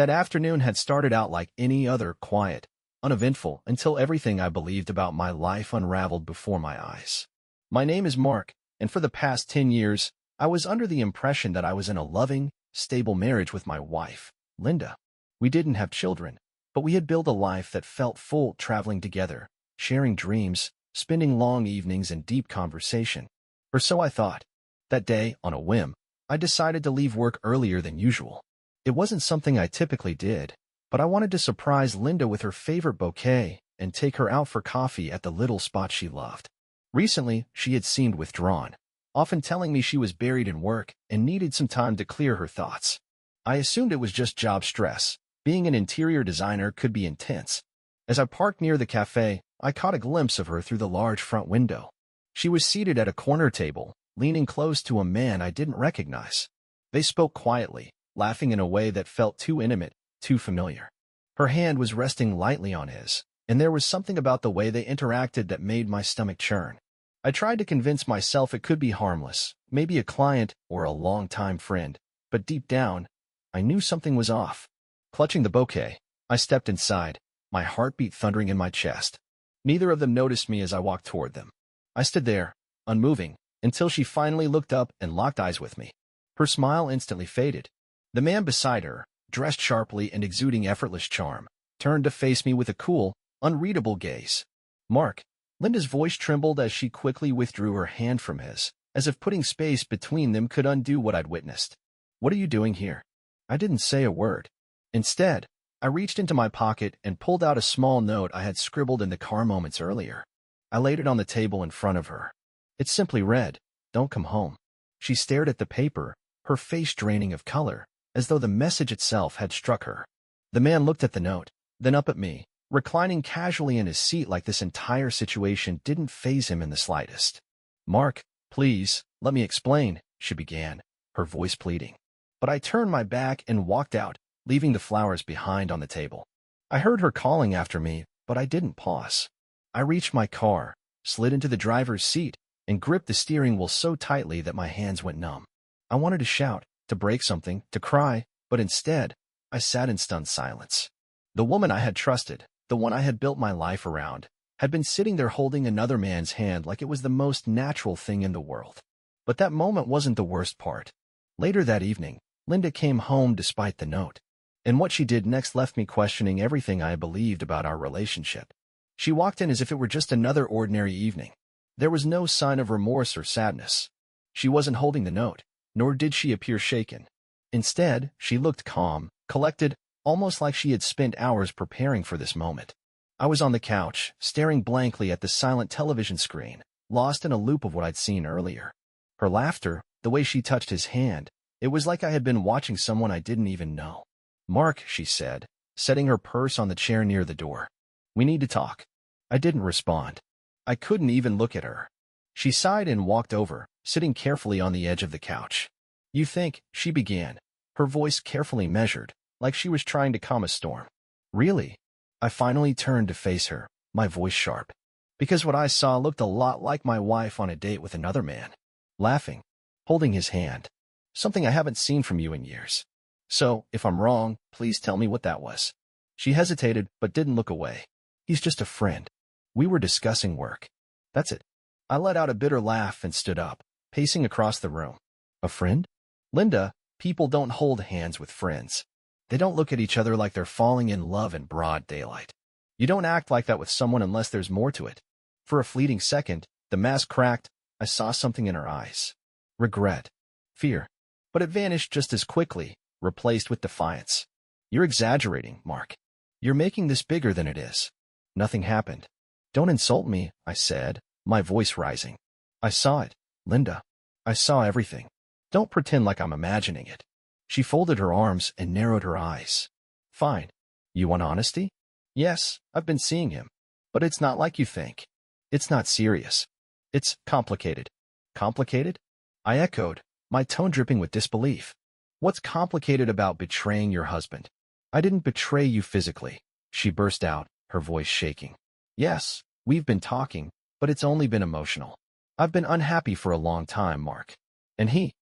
That afternoon had started out like any other, quiet, uneventful, until everything I believed about my life unraveled before my eyes. My name is Mark, and for the past 10 years, I was under the impression that I was in a loving, stable marriage with my wife, Linda. We didn't have children, but we had built a life that felt full, traveling together, sharing dreams, spending long evenings and deep conversation. Or so I thought. That day, on a whim, I decided to leave work earlier than usual. It wasn't something I typically did, but I wanted to surprise Linda with her favorite bouquet and take her out for coffee at the little spot she loved. Recently, she had seemed withdrawn, often telling me she was buried in work and needed some time to clear her thoughts. I assumed it was just job stress. Being an interior designer could be intense. As I parked near the cafe, I caught a glimpse of her through the large front window. She was seated at a corner table, leaning close to a man I didn't recognize. They spoke quietly, laughing in a way that felt too intimate, too familiar. Her hand was resting lightly on his, and there was something about the way they interacted that made my stomach churn. I tried to convince myself it could be harmless, maybe a client or a longtime friend, but deep down, I knew something was off. Clutching the bouquet, I stepped inside, my heartbeat thundering in my chest. Neither of them noticed me as I walked toward them. I stood there, unmoving, until she finally looked up and locked eyes with me. Her smile instantly faded. The man beside her, dressed sharply and exuding effortless charm, turned to face me with a cool, unreadable gaze. Mark. Linda's voice trembled as she quickly withdrew her hand from his, as if putting space between them could undo what I'd witnessed. What are you doing here? I didn't say a word. Instead, I reached into my pocket and pulled out a small note I had scribbled in the car moments earlier. I laid it on the table in front of her. It simply read, "Don't come home." She stared at the paper, her face draining of color, as though the message itself had struck her. The man looked at the note, then up at me, reclining casually in his seat like this entire situation didn't faze him in the slightest. "Mark, please, let me explain," she began, her voice pleading. But I turned my back and walked out, leaving the flowers behind on the table. I heard her calling after me, but I didn't pause. I reached my car, slid into the driver's seat, and gripped the steering wheel so tightly that my hands went numb. I wanted to shout, to break something, to cry, but instead, I sat in stunned silence. The woman I had trusted, the one I had built my life around, had been sitting there holding another man's hand like it was the most natural thing in the world. But that moment wasn't the worst part. Later that evening, Linda came home despite the note. And what she did next left me questioning everything I believed about our relationship. She walked in as if it were just another ordinary evening. There was no sign of remorse or sadness. She wasn't holding the note, nor did she appear shaken. Instead, she looked calm, collected, almost like she had spent hours preparing for this moment. I was on the couch, staring blankly at the silent television screen, lost in a loop of what I'd seen earlier. Her laughter, the way she touched his hand, it was like I had been watching someone I didn't even know. "Mark," she said, setting her purse on the chair near the door. "We need to talk." I didn't respond. I couldn't even look at her. She sighed and walked over, sitting carefully on the edge of the couch. "You think," she began, her voice carefully measured, like she was trying to calm a storm. "Really?" I finally turned to face her, my voice sharp. Because what I saw looked a lot like my wife on a date with another man. Laughing, holding his hand. Something I haven't seen from you in years. So, if I'm wrong, please tell me what that was. She hesitated, but didn't look away. "He's just a friend. We were discussing work." That's it. I let out a bitter laugh and stood up, pacing across the room. "A friend? Linda, people don't hold hands with friends. They don't look at each other like they're falling in love in broad daylight. You don't act like that with someone unless there's more to it." For a fleeting second, the mask cracked. I saw something in her eyes. Regret. Fear. But it vanished just as quickly, replaced with defiance. "You're exaggerating, Mark. You're making this bigger than it is. Nothing happened." "Don't insult me," I said, my voice rising. "I saw it, Linda. I saw everything. Don't pretend like I'm imagining it." She folded her arms and narrowed her eyes. "Fine. You want honesty?" "Yes, I've been seeing him. But it's not like you think. It's not serious. It's complicated." "Complicated?" I echoed, my tone dripping with disbelief. "What's complicated about betraying your husband?" "I didn't betray you physically," she burst out, her voice shaking. "Yes, we've been talking, but it's only been emotional. I've been unhappy for a long time, Mark. And he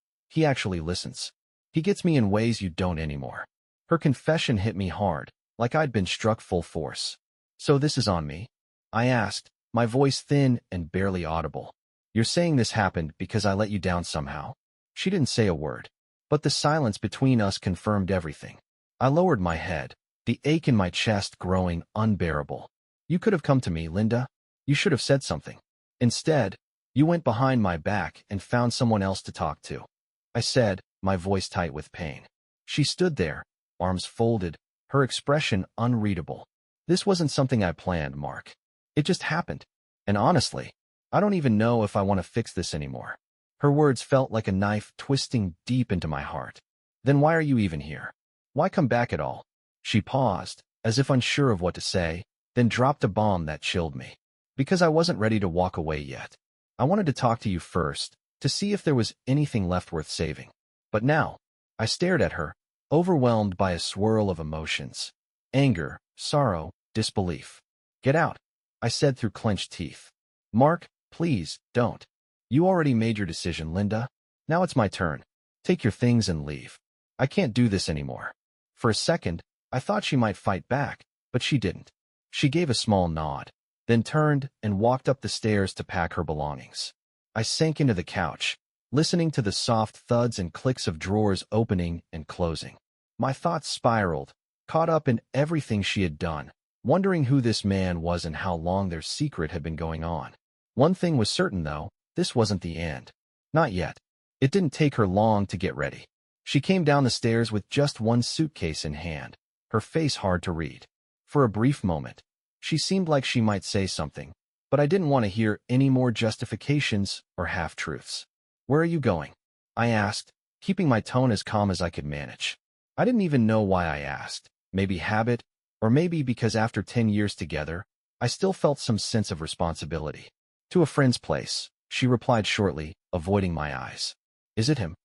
actually listens. He gets me in ways you don't anymore. Her confession hit me hard, like I'd been struck full force. "So this is on me?" I asked, my voice thin and barely audible. "You're saying this happened because I let you down somehow?" She didn't say a word, but the silence between us confirmed everything. I lowered my head, the ache in my chest growing unbearable. "You could have come to me, Linda. You should have said something. Instead, you went behind my back and found someone else to talk to," I said, my voice tight with pain. She stood there, arms folded, her expression unreadable. "This wasn't something I planned, Mark. It just happened. And honestly, I don't even know if I want to fix this anymore." Her words felt like a knife twisting deep into my heart. "Then why are you even here? Why come back at all?" She paused, as if unsure of what to say, then dropped a bomb that chilled me. "Because I wasn't ready to walk away yet. I wanted to talk to you first, to see if there was anything left worth saving. But now," I stared at her, overwhelmed by a swirl of emotions. Anger, sorrow, disbelief. "Get out," I said through clenched teeth. "Mark, please, don't. You already made your decision, Linda. Now it's my turn. Take your things and leave. I can't do this anymore." For a second, I thought she might fight back, but she didn't. She gave a small nod, then turned and walked up the stairs to pack her belongings. I sank into the couch, listening to the soft thuds and clicks of drawers opening and closing. My thoughts spiraled, caught up in everything she had done, wondering who this man was and how long their secret had been going on. One thing was certain, though, this wasn't the end. Not yet. It didn't take her long to get ready. She came down the stairs with just one suitcase in hand, her face hard to read. For a brief moment, she seemed like she might say something, but I didn't want to hear any more justifications or half-truths. "Where are you going?" I asked, keeping my tone as calm as I could manage. I didn't even know why I asked. Maybe habit, or maybe because after 10 years together, I still felt some sense of responsibility. "To a friend's place," she replied shortly, avoiding my eyes. "Is it him?"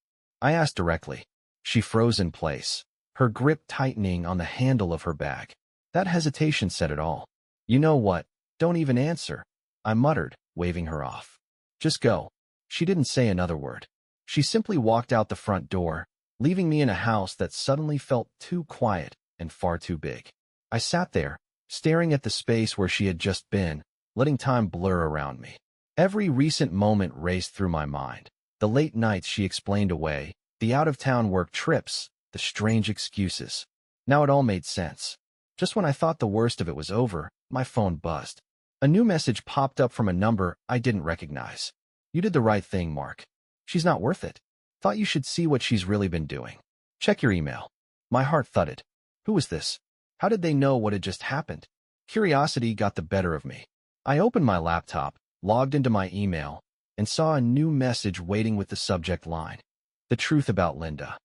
I asked directly. She froze in place, her grip tightening on the handle of her bag. That hesitation said it all. "You know what? Don't even answer," I muttered, waving her off. "Just go." She didn't say another word. She simply walked out the front door, leaving me in a house that suddenly felt too quiet and far too big. I sat there, staring at the space where she had just been, letting time blur around me. Every recent moment raced through my mind. The late nights she explained away, the out-of-town work trips, the strange excuses. Now it all made sense. Just when I thought the worst of it was over, my phone buzzed. A new message popped up from a number I didn't recognize. "You did the right thing, Mark. She's not worth it. Thought you should see what she's really been doing. Check your email." My heart thudded. Who was this? How did they know what had just happened? Curiosity got the better of me. I opened my laptop, logged into my email, and saw a new message waiting with the subject line. "The truth about Linda."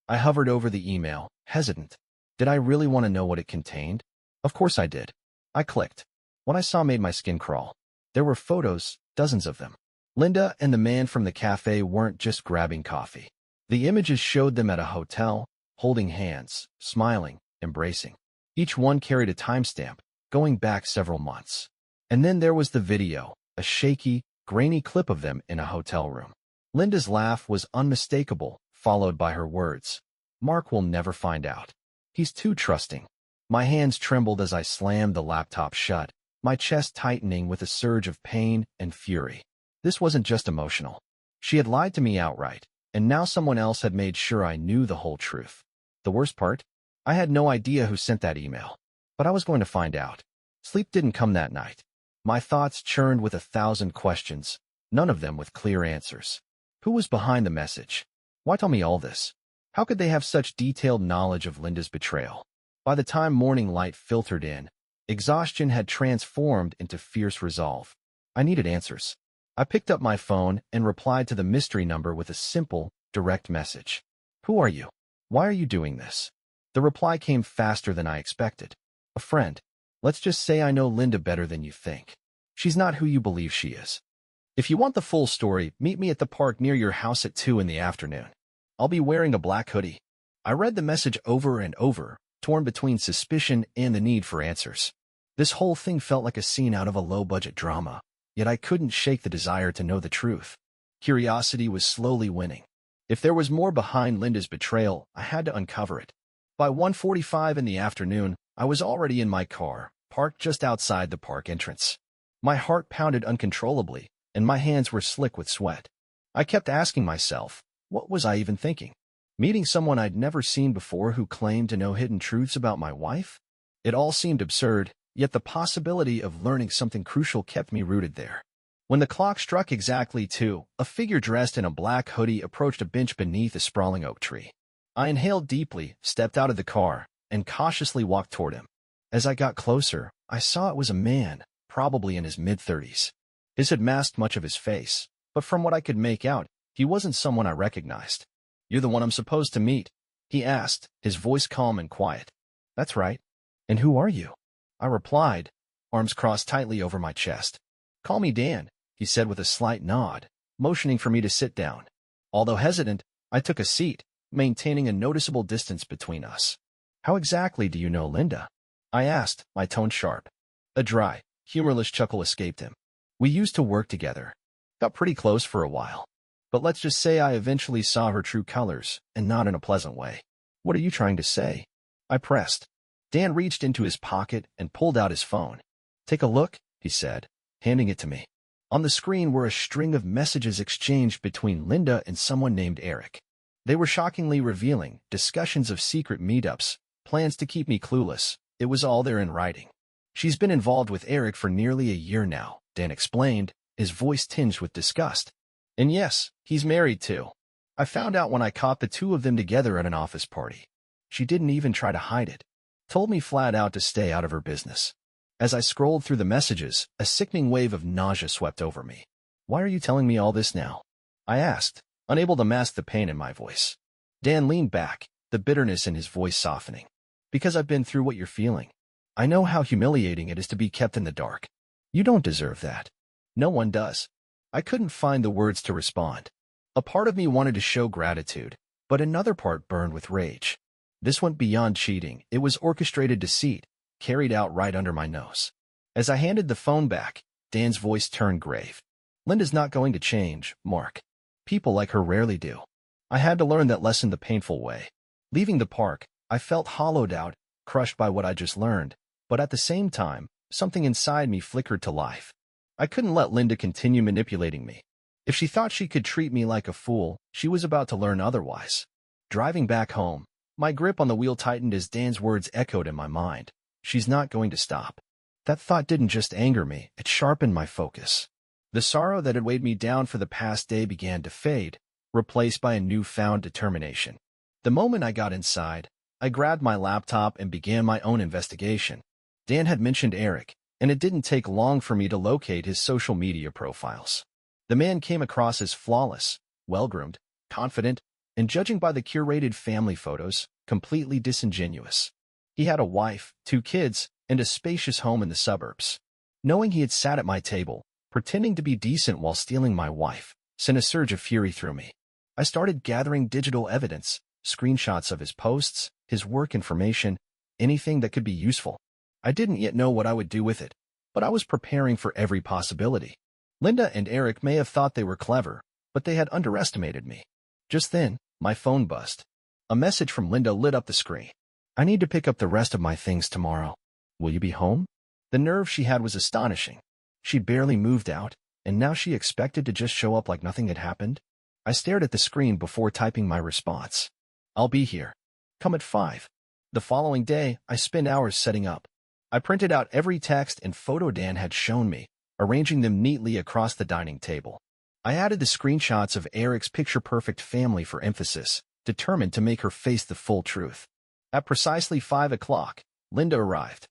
I hovered over the email, hesitant. Did I really want to know what it contained? Of course I did. I clicked. What I saw made my skin crawl. There were photos, dozens of them. Linda and the man from the cafe weren't just grabbing coffee. The images showed them at a hotel, holding hands, smiling, embracing. Each one carried a timestamp, going back several months. And then there was the video, a shaky, grainy clip of them in a hotel room. Linda's laugh was unmistakable, followed by her words. "Mark will never find out. He's too trusting." My hands trembled as I slammed the laptop shut, my chest tightening with a surge of pain and fury. This wasn't just emotional. She had lied to me outright, and now someone else had made sure I knew the whole truth. The worst part? I had no idea who sent that email, but I was going to find out. Sleep didn't come that night. My thoughts churned with 1,000 questions, none of them with clear answers. Who was behind the message? Why tell me all this? How could they have such detailed knowledge of Linda's betrayal? By the time morning light filtered in, exhaustion had transformed into fierce resolve. I needed answers. I picked up my phone and replied to the mystery number with a simple, direct message. "Who are you? Why are you doing this?" The reply came faster than I expected. "A friend. Let's just say I know Linda better than you think. She's not who you believe she is. If you want the full story, meet me at the park near your house at 2 in the afternoon. I'll be wearing a black hoodie." I read the message over and over, torn between suspicion and the need for answers. This whole thing felt like a scene out of a low-budget drama, yet I couldn't shake the desire to know the truth. Curiosity was slowly winning. If there was more behind Linda's betrayal, I had to uncover it. By 1:45 in the afternoon, I was already in my car, parked just outside the park entrance. My heart pounded uncontrollably, and my hands were slick with sweat. I kept asking myself, what was I even thinking? Meeting someone I'd never seen before who claimed to know hidden truths about my wife? It all seemed absurd, yet the possibility of learning something crucial kept me rooted there. When the clock struck exactly 2, a figure dressed in a black hoodie approached a bench beneath a sprawling oak tree. I inhaled deeply, stepped out of the car, and cautiously walked toward him. As I got closer, I saw it was a man, probably in his mid-30s. His had masked much of his face, but from what I could make out, he wasn't someone I recognized. "You're the one I'm supposed to meet?" he asked, his voice calm and quiet. "That's right. And who are you?" I replied, arms crossed tightly over my chest. "Call me Dan," he said with a slight nod, motioning for me to sit down. Although hesitant, I took a seat, maintaining a noticeable distance between us. "How exactly do you know Linda?" I asked, my tone sharp. A dry, humorless chuckle escaped him. "We used to work together. Got pretty close for a while. But let's just say I eventually saw her true colors, and not in a pleasant way." "What are you trying to say?" I pressed. Dan reached into his pocket and pulled out his phone. "Take a look," he said, handing it to me. On the screen were a string of messages exchanged between Linda and someone named Eric. They were shockingly revealing, discussions of secret meetups, plans to keep me clueless. It was all there in writing. "She's been involved with Eric for nearly a year now," Dan explained, his voice tinged with disgust. "And yes, he's married too. I found out when I caught the two of them together at an office party. She didn't even try to hide it. Told me flat out to stay out of her business." As I scrolled through the messages, a sickening wave of nausea swept over me. "Why are you telling me all this now?" I asked, unable to mask the pain in my voice. Dan leaned back, the bitterness in his voice softening. "Because I've been through what you're feeling. I know how humiliating it is to be kept in the dark. You don't deserve that. No one does." I couldn't find the words to respond. A part of me wanted to show gratitude, but another part burned with rage. This went beyond cheating. It was orchestrated deceit, carried out right under my nose. As I handed the phone back, Dan's voice turned grave. "Linda's not going to change, Mark. People like her rarely do." I had to learn that lesson the painful way. Leaving the park, I felt hollowed out, crushed by what I just learned, but at the same time, something inside me flickered to life. I couldn't let Linda continue manipulating me. If she thought she could treat me like a fool, she was about to learn otherwise. Driving back home, my grip on the wheel tightened as Dan's words echoed in my mind. "She's not going to stop." That thought didn't just anger me, it sharpened my focus. The sorrow that had weighed me down for the past day began to fade, replaced by a newfound determination. The moment I got inside, I grabbed my laptop and began my own investigation. Dan had mentioned Eric, and it didn't take long for me to locate his social media profiles. The man came across as flawless, well-groomed, confident, and judging by the curated family photos, completely disingenuous. He had a wife, 2 kids, and a spacious home in the suburbs. Knowing he had sat at my table, pretending to be decent while stealing my wife, sent a surge of fury through me. I started gathering digital evidence, screenshots of his posts, his work information, anything that could be useful. I didn't yet know what I would do with it, but I was preparing for every possibility. Linda and Eric may have thought they were clever, but they had underestimated me. Just then, my phone buzzed. A message from Linda lit up the screen. "I need to pick up the rest of my things tomorrow. Will you be home?" The nerve she had was astonishing. She'd barely moved out, and now she expected to just show up like nothing had happened. I stared at the screen before typing my response. "I'll be here. Come at 5. The following day, I spent hours setting up. I printed out every text and photo Dan had shown me, arranging them neatly across the dining table. I added the screenshots of Eric's picture-perfect family for emphasis, determined to make her face the full truth. At precisely 5 o'clock, Linda arrived.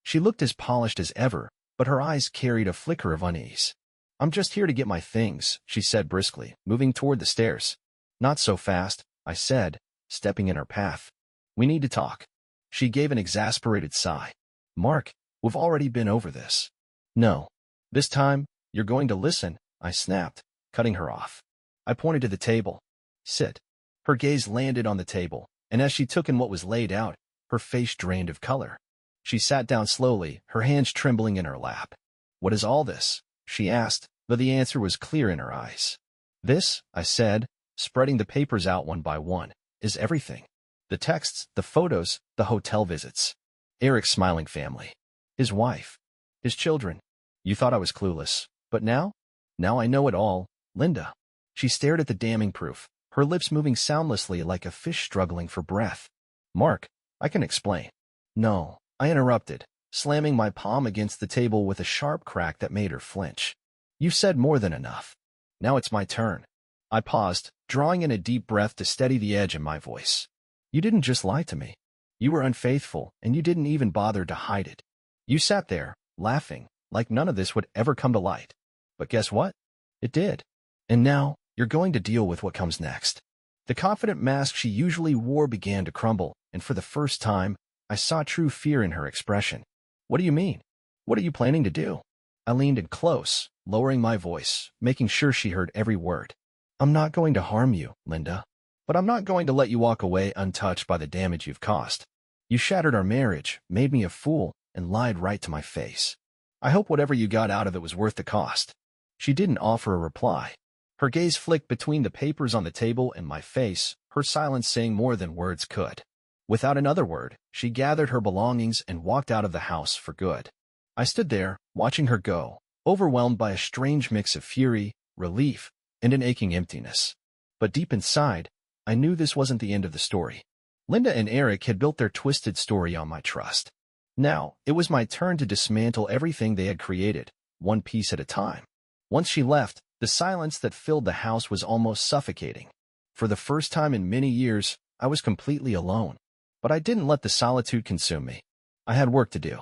She looked as polished as ever, but her eyes carried a flicker of unease. "I'm just here to get my things," she said briskly, moving toward the stairs. "Not so fast," I said, stepping in her path. "We need to talk." She gave an exasperated sigh. "Mark, we've already been over this." "No. This time, you're going to listen," I snapped, cutting her off. I pointed to the table. "Sit." Her gaze landed on the table, and as she took in what was laid out, her face drained of color. She sat down slowly, her hands trembling in her lap. "What is all this?" she asked, though the answer was clear in her eyes. "This," I said, spreading the papers out one by one, "is everything. The texts, the photos, the hotel visits. Eric's smiling family. His wife. His children. You thought I was clueless. But now? Now I know it all. Linda. She stared at the damning proof, her lips moving soundlessly like a fish struggling for breath. Mark, I can explain. No, I interrupted, slamming my palm against the table with a sharp crack that made her flinch. You've said more than enough. Now it's my turn. I paused, drawing in a deep breath to steady the edge in my voice. You didn't just lie to me. You were unfaithful, and you didn't even bother to hide it. You sat there, laughing, like none of this would ever come to light. But guess what? It did. And now, you're going to deal with what comes next. The confident mask she usually wore began to crumble, and for the first time, I saw true fear in her expression. What do you mean? What are you planning to do? I leaned in close, lowering my voice, making sure she heard every word. I'm not going to harm you, Linda. But I'm not going to let you walk away untouched by the damage you've caused. You shattered our marriage, made me a fool, and lied right to my face. I hope whatever you got out of it was worth the cost. She didn't offer a reply. Her gaze flicked between the papers on the table and my face, her silence saying more than words could. Without another word, she gathered her belongings and walked out of the house for good. I stood there, watching her go, overwhelmed by a strange mix of fury, relief, and an aching emptiness. But deep inside, I knew this wasn't the end of the story. Linda and Eric had built their twisted story on my trust. Now, it was my turn to dismantle everything they had created, one piece at a time. Once she left, the silence that filled the house was almost suffocating. For the first time in many years, I was completely alone. But I didn't let the solitude consume me. I had work to do.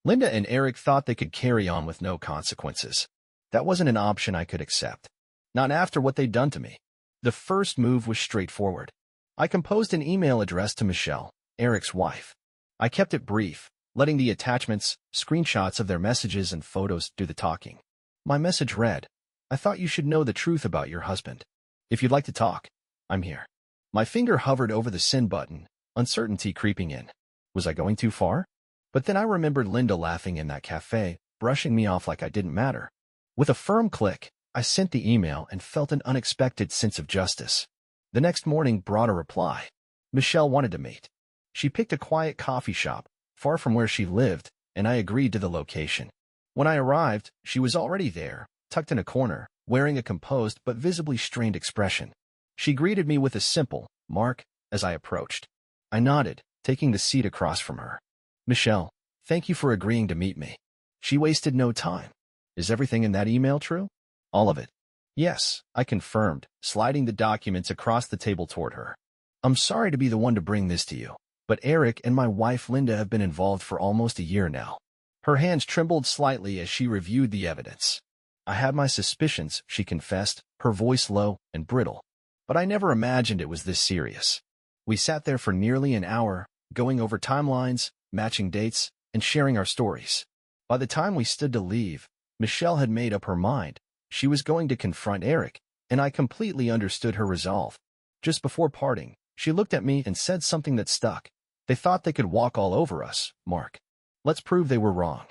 Linda and Eric thought they could carry on with no consequences. That wasn't an option I could accept. Not after what they'd done to me. The first move was straightforward. I composed an email addressed to Michelle, Eric's wife. I kept it brief, letting the attachments, screenshots of their messages and photos do the talking. My message read, I thought you should know the truth about your husband. If you'd like to talk, I'm here. My finger hovered over the send button, uncertainty creeping in. Was I going too far? But then I remembered Linda laughing in that cafe, brushing me off like I didn't matter. With a firm click, I sent the email and felt an unexpected sense of justice. The next morning brought a reply. Michelle wanted to meet. She picked a quiet coffee shop, far from where she lived, and I agreed to the location. When I arrived, she was already there, tucked in a corner, wearing a composed but visibly strained expression. She greeted me with a simple, Mark, as I approached. I nodded, taking the seat across from her. Michelle, thank you for agreeing to meet me. She wasted no time. Is everything in that email true? All of it. Yes, I confirmed, sliding the documents across the table toward her. I'm sorry to be the one to bring this to you, but Eric and my wife Linda have been involved for almost a year now. Her hands trembled slightly as she reviewed the evidence. I had my suspicions, she confessed, her voice low and brittle. But I never imagined it was this serious. We sat there for nearly an hour, going over timelines, matching dates, and sharing our stories. By the time we stood to leave, Michelle had made up her mind. She was going to confront Eric, and I completely understood her resolve. Just before parting, she looked at me and said something that stuck. They thought they could walk all over us, Mark. Let's prove they were wrong.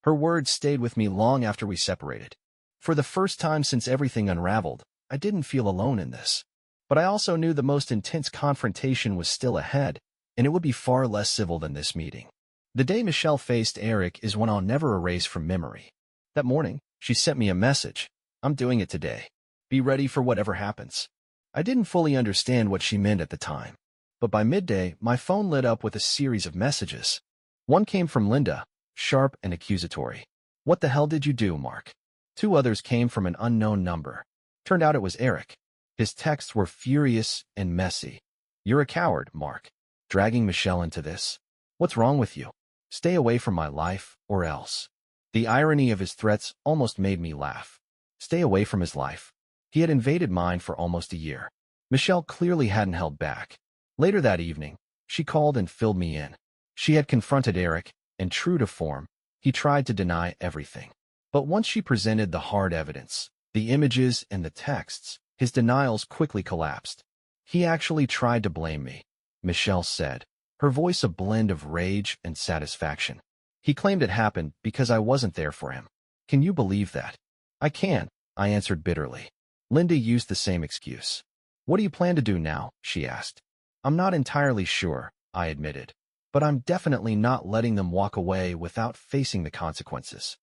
Her words stayed with me long after we separated. For the first time since everything unraveled, I didn't feel alone in this. But I also knew the most intense confrontation was still ahead, and it would be far less civil than this meeting. The day Michelle faced Eric is one I'll never erase from memory. That morning, she sent me a message. I'm doing it today. Be ready for whatever happens. I didn't fully understand what she meant at the time. But by midday, my phone lit up with a series of messages. One came from Linda, sharp and accusatory. What the hell did you do, Mark? Two others came from an unknown number. Turned out it was Eric. His texts were furious and messy. You're a coward, Mark. Dragging Michelle into this. What's wrong with you? Stay away from my life, or else. The irony of his threats almost made me laugh. Stay away from his life. He had invaded mine for almost a year. Michelle clearly hadn't held back. Later that evening, she called and filled me in. She had confronted Eric, and true to form, he tried to deny everything. But once she presented the hard evidence, the images and the texts, his denials quickly collapsed. He actually tried to blame me, Michelle said, her voice a blend of rage and satisfaction. He claimed it happened because I wasn't there for him. Can you believe that? I can, I answered bitterly. Linda used the same excuse. What do you plan to do now? She asked. I'm not entirely sure, I admitted. But I'm definitely not letting them walk away without facing the consequences.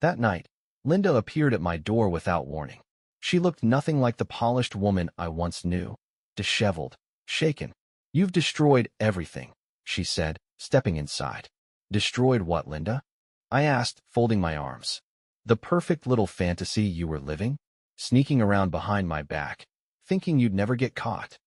That night, Linda appeared at my door without warning. She looked nothing like the polished woman I once knew. Disheveled, shaken. You've destroyed everything, she said, stepping inside. Destroyed what, Linda? I asked, folding my arms. The perfect little fantasy you were living? Sneaking around behind my back, thinking you'd never get caught.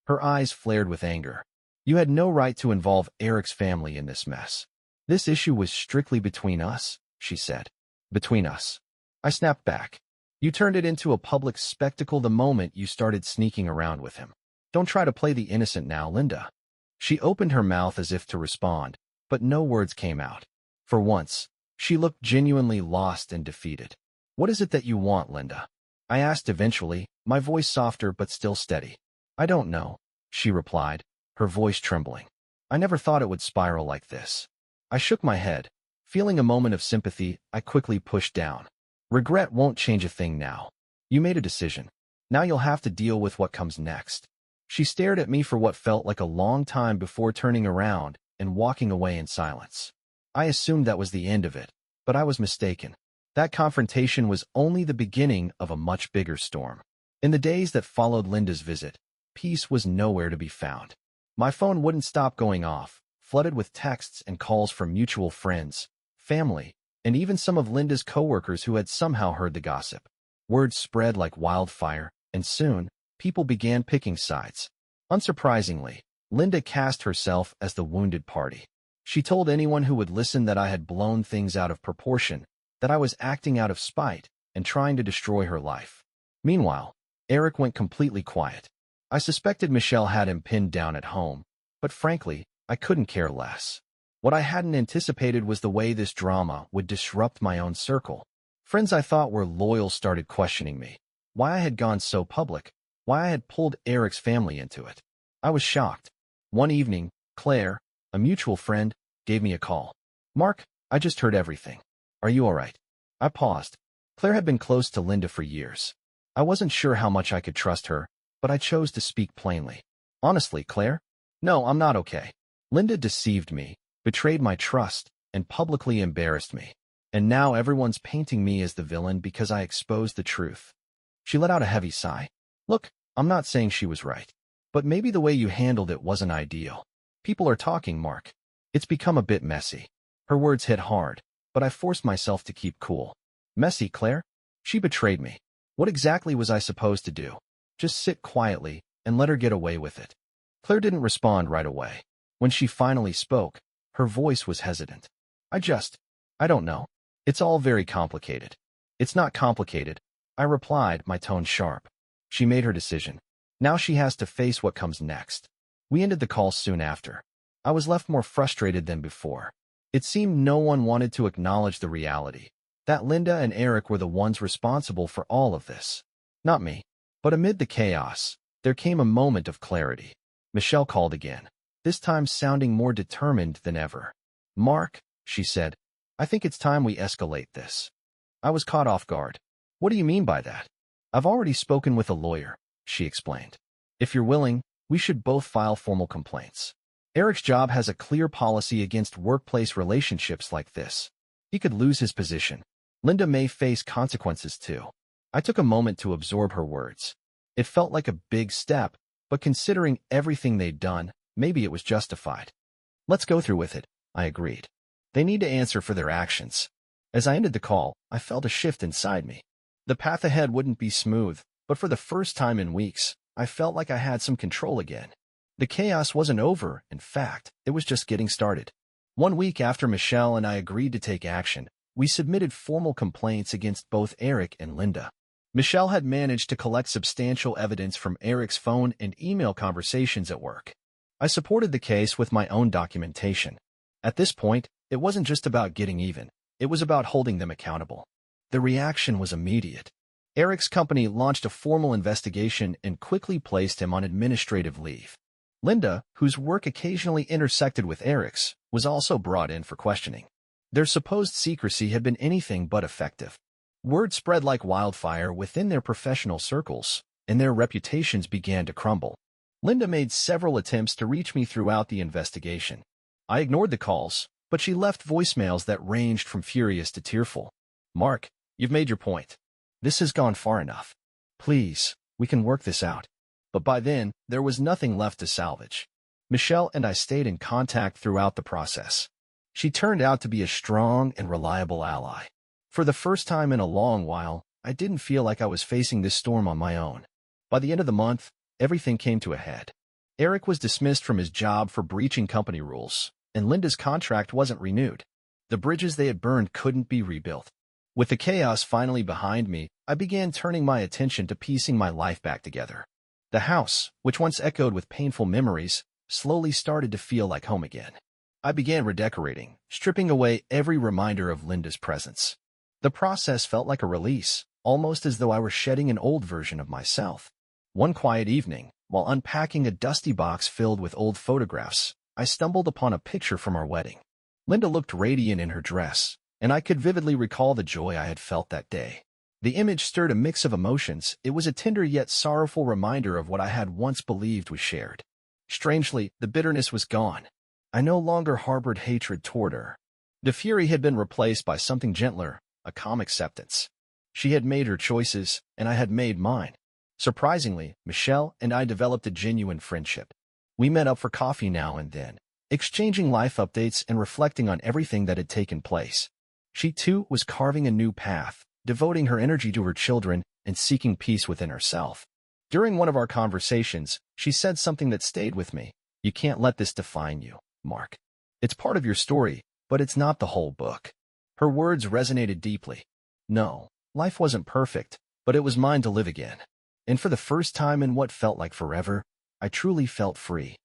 Her eyes flared with anger. You had no right to involve Eric's family in this mess. This issue was strictly between us, she said. Between us. I snapped back. You turned it into a public spectacle the moment you started sneaking around with him. Don't try to play the innocent now, Linda. She opened her mouth as if to respond, but no words came out. For once, she looked genuinely lost and defeated. What is it that you want, Linda? I asked eventually, my voice softer but still steady. I don't know, she replied, her voice trembling. I never thought it would spiral like this. I shook my head. Feeling a moment of sympathy, I quickly pushed down. Regret won't change a thing now. You made a decision. Now you'll have to deal with what comes next. She stared at me for what felt like a long time before turning around and walking away in silence. I assumed that was the end of it, but I was mistaken. That confrontation was only the beginning of a much bigger storm. In the days that followed Linda's visit, peace was nowhere to be found. My phone wouldn't stop going off, flooded with texts and calls from mutual friends, family, and even some of Linda's coworkers who had somehow heard the gossip. Word spread like wildfire, and soon, people began picking sides. Unsurprisingly, Linda cast herself as the wounded party. She told anyone who would listen that I had blown things out of proportion, that I was acting out of spite and trying to destroy her life. Meanwhile, Eric went completely quiet. I suspected Michelle had him pinned down at home, but frankly, I couldn't care less. What I hadn't anticipated was the way this drama would disrupt my own circle. Friends I thought were loyal started questioning me. Why I had gone so public, why I had pulled Eric's family into it. I was shocked. One evening, Claire, a mutual friend, gave me a call. Mark, I just heard everything. Are you all right? I paused. Claire had been close to Linda for years. I wasn't sure how much I could trust her, but I chose to speak plainly. Honestly, Claire? No, I'm not okay. Linda deceived me, betrayed my trust, and publicly embarrassed me. And now everyone's painting me as the villain because I exposed the truth. She let out a heavy sigh. Look, I'm not saying she was right. But maybe the way you handled it wasn't ideal. People are talking, Mark. It's become a bit messy. Her words hit hard, but I forced myself to keep cool. Messy, Claire? She betrayed me. What exactly was I supposed to do? Just sit quietly and let her get away with it. Claire didn't respond right away. When she finally spoke, her voice was hesitant. I don't know. It's all very complicated. It's not complicated, I replied, my tone sharp. She made her decision. Now she has to face what comes next. We ended the call soon after. I was left more frustrated than before. It seemed no one wanted to acknowledge the reality, that Linda and Eric were the ones responsible for all of this. Not me. But amid the chaos, there came a moment of clarity. Michelle called again, this time sounding more determined than ever. Mark, she said, I think it's time we escalate this. I was caught off guard. What do you mean by that? I've already spoken with a lawyer, she explained. If you're willing, we should both file formal complaints. Eric's job has a clear policy against workplace relationships like this. He could lose his position. Linda may face consequences too. I took a moment to absorb her words. It felt like a big step, but considering everything they'd done, maybe it was justified. Let's go through with it, I agreed. They need to answer for their actions. As I ended the call, I felt a shift inside me. The path ahead wouldn't be smooth, but for the first time in weeks, I felt like I had some control again. The chaos wasn't over, in fact, it was just getting started. 1 week after Michelle and I agreed to take action, we submitted formal complaints against both Eric and Linda. Michelle had managed to collect substantial evidence from Eric's phone and email conversations at work. I supported the case with my own documentation. At this point, it wasn't just about getting even. It was about holding them accountable. The reaction was immediate. Eric's company launched a formal investigation and quickly placed him on administrative leave. Linda, whose work occasionally intersected with Eric's, was also brought in for questioning. Their supposed secrecy had been anything but effective. Word spread like wildfire within their professional circles, and their reputations began to crumble. Linda made several attempts to reach me throughout the investigation. I ignored the calls, but she left voicemails that ranged from furious to tearful. "Mark, you've made your point. This has gone far enough. Please, we can work this out." But by then, there was nothing left to salvage. Michelle and I stayed in contact throughout the process. She turned out to be a strong and reliable ally. For the first time in a long while, I didn't feel like I was facing this storm on my own. By the end of the month, everything came to a head. Eric was dismissed from his job for breaching company rules, and Linda's contract wasn't renewed. The bridges they had burned couldn't be rebuilt. With the chaos finally behind me, I began turning my attention to piecing my life back together. The house, which once echoed with painful memories, slowly started to feel like home again. I began redecorating, stripping away every reminder of Linda's presence. The process felt like a release, almost as though I were shedding an old version of myself. One quiet evening, while unpacking a dusty box filled with old photographs, I stumbled upon a picture from our wedding. Linda looked radiant in her dress, and I could vividly recall the joy I had felt that day. The image stirred a mix of emotions. It was a tender yet sorrowful reminder of what I had once believed was shared. Strangely, the bitterness was gone. I no longer harbored hatred toward her. The fury had been replaced by something gentler, a calm acceptance. She had made her choices, and I had made mine. Surprisingly, Michelle and I developed a genuine friendship. We met up for coffee now and then, exchanging life updates and reflecting on everything that had taken place. She, too, was carving a new path, devoting her energy to her children and seeking peace within herself. During one of our conversations, she said something that stayed with me. "You can't let this define you, Mark. It's part of your story, but it's not the whole book." Her words resonated deeply. No, life wasn't perfect, but it was mine to live again. And for the first time in what felt like forever, I truly felt free.